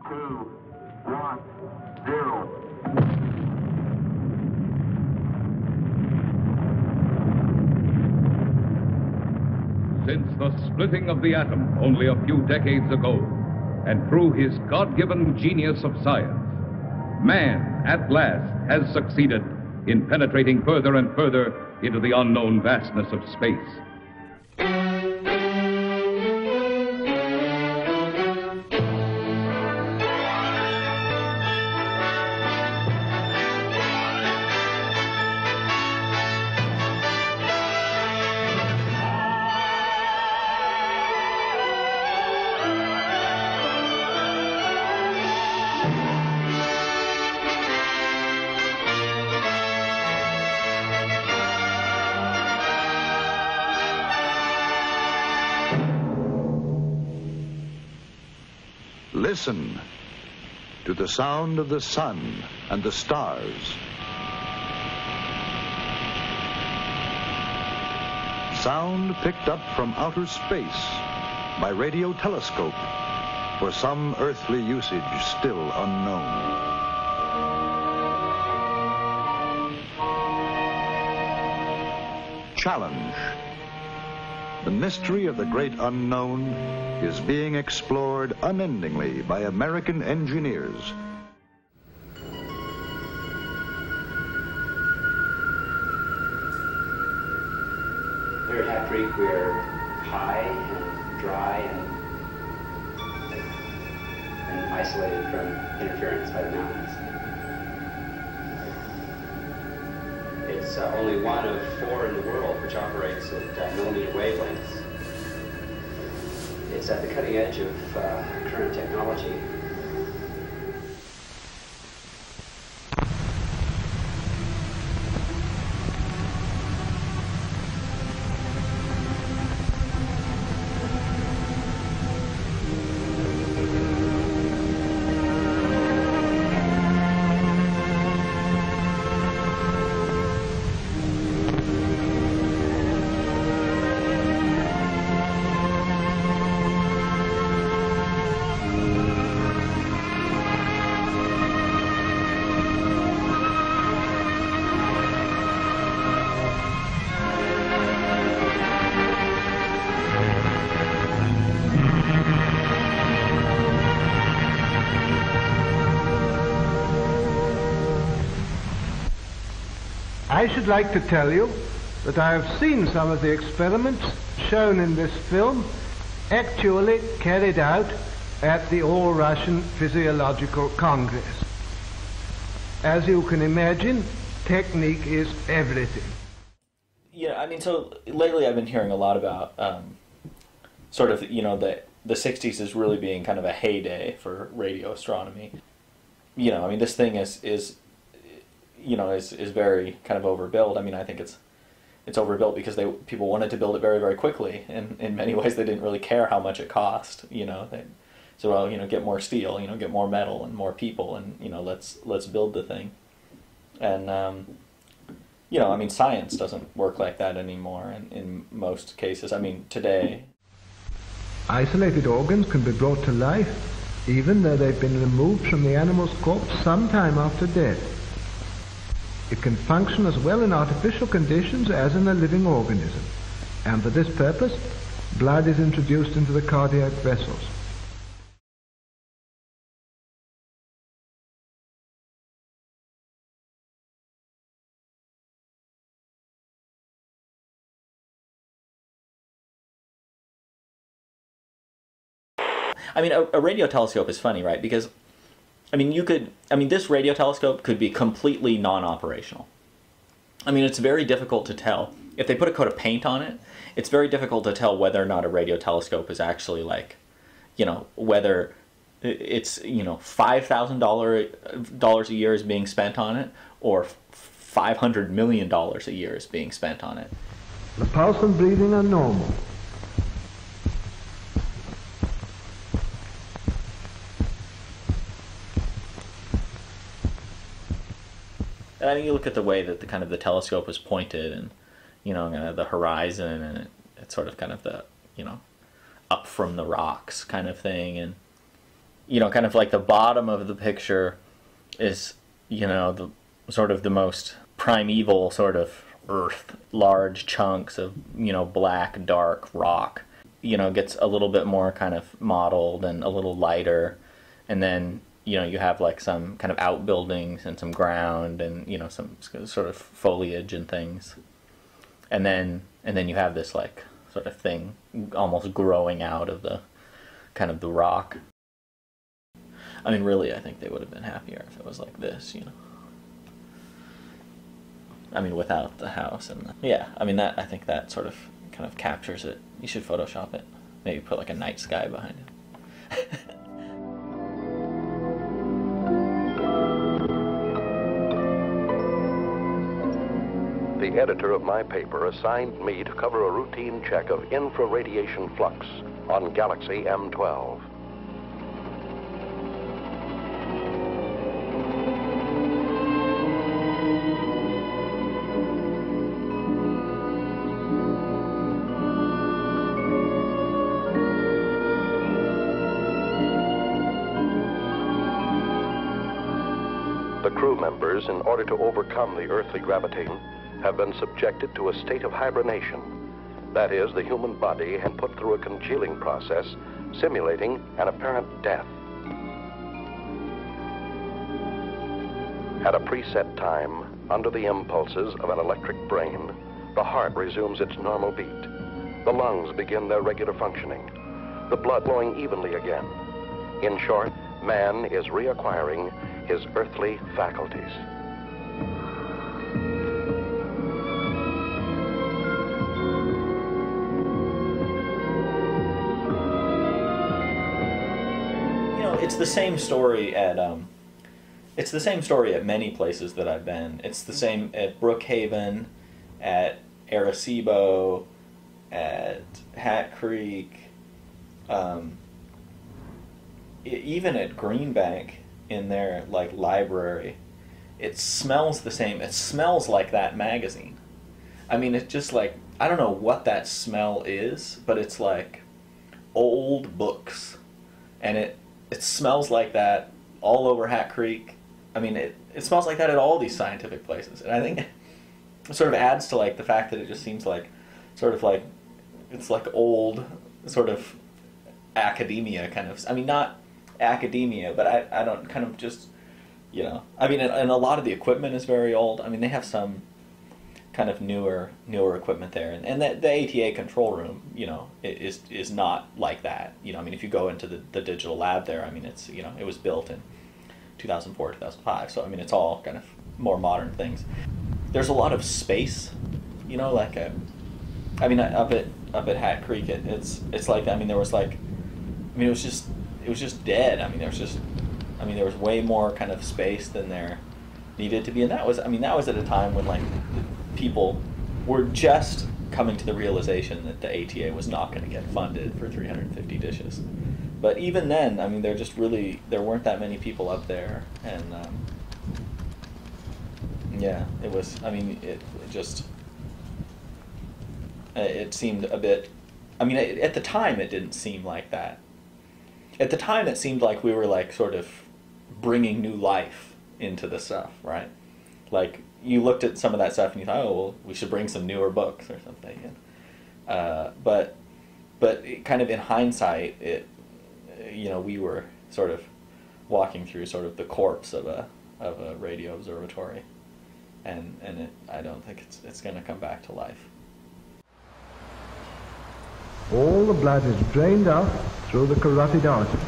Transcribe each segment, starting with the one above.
2, 1, 0. Since the splitting of the atom only a few decades ago, and through his God-given genius of science, man, at last, has succeeded in penetrating further and further into the unknown vastness of space. Listen to the sound of the sun and the stars. Sound picked up from outer space by radio telescope for some earthly usage still unknown. Challenge. The mystery of the great unknown is being explored unendingly by American engineers. Here at Hat Creek, we're high and dry and isolated from interference by the mountains. It's only one of 4 in the world which operates at millimeter wavelengths. It's at the cutting edge of current technology. I should like to tell you that I have seen some of the experiments shown in this film actually carried out at the All-Russian Physiological Congress. As you can imagine, technique is everything. Yeah, I mean, so lately I've been hearing a lot about sort of, you know, the 60s is really being kind of a heyday for radio astronomy. You know, I mean, this thing is very kind of overbuilt. I mean, I think it's overbuilt because people wanted to build it very, very quickly, and in many ways they didn't really care how much it cost. You know, get more steel, get more metal and more people, and let's build the thing. And I mean, science doesn't work like that anymore in most cases. I mean, today, isolated organs can be brought to life, even though they've been removed from the animal's corpse sometime after death. It can function as well in artificial conditions as in a living organism, and for this purpose, blood is introduced into the cardiac vessels. I mean, a radio telescope is funny, right? Because this radio telescope could be completely non-operational. I mean, it's very difficult to tell. If they put a coat of paint on it, it's very difficult to tell whether or not a radio telescope is actually whether it's, $5,000 a year is being spent on it, or $500 million a year is being spent on it. The pulse and breathing are normal. And I mean, you look at the way that the telescope was pointed, and the horizon, and it's sort of kind of the up from the rocks kind of thing, and you know, kind of like the bottom of the picture is, you know, the sort of the most primeval sort of earth, large chunks of, you know, black, dark rock. You know, gets a little bit more kind of mottled and a little lighter, and then, you know, you have like some kind of outbuildings and some ground and, you know, some sort of foliage and things, and then you have this like sort of thing almost growing out of the kind of the rock. I mean, really, I think they would have been happier if it was like this, you know. I mean, without the house and yeah, I mean, that, I think that sort of kind of captures it. You should Photoshop it. Maybe put like a night sky behind it. The editor of my paper assigned me to cover a routine check of infraradiation flux on Galaxy M12. The crew members, in order to overcome the earthly gravitation, have been subjected to a state of hibernation. That is, the human body had put through a congealing process, simulating an apparent death. At a preset time, under the impulses of an electric brain, the heart resumes its normal beat. The lungs begin their regular functioning. The blood flowing evenly again. In short, man is reacquiring his earthly faculties. You know, it's the same story at many places that I've been. It's the same at Brookhaven, at Arecibo, at Hat Creek, even at Greenbank in their like library. It smells the same. It smells like that magazine. I mean, it's just like, I don't know what that smell is, but it's like old books, and it smells like that all over Hat Creek. I mean, it smells like that at all these scientific places, and I think it sort of adds to like the fact that it just seems like sort of like it's like old sort of academia kind of. I mean, not academia, but I don't kind of just, you know. I mean, and a lot of the equipment is very old. I mean, they have some kind of newer equipment there, and the ATA control room, you know, is not like that. You know, I mean, if you go into the digital lab there, I mean, it's, you know, it was built in 2004, 2005, so I mean, it's all kind of more modern things. There's a lot of space, you know, like I mean, up at Hat Creek, it's like, I mean, there was like, I mean, it was just dead. I mean, there was way more kind of space than there needed to be, and that was at a time when like people were just coming to the realization that the ATA was not going to get funded for 350 dishes. But even then, I mean, there weren't that many people up there, and yeah, it was, I mean, it seemed a bit, I mean, at the time it didn't seem like that. At the time it seemed like we were like sort of bringing new life into the stuff, right? Like, you looked at some of that stuff and you thought, oh, well, we should bring some newer books or something. And, but it kind of in hindsight, you know, we were sort of walking through sort of the corpse of a radio observatory, and I don't think it's going to come back to life. All the blood is drained out through the carotid artery.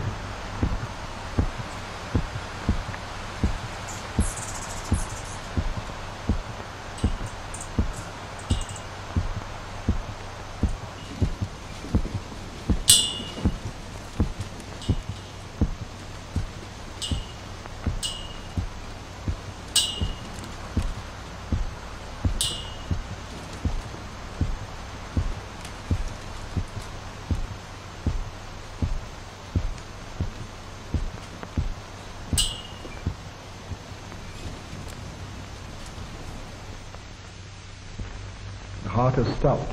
The heart has stopped.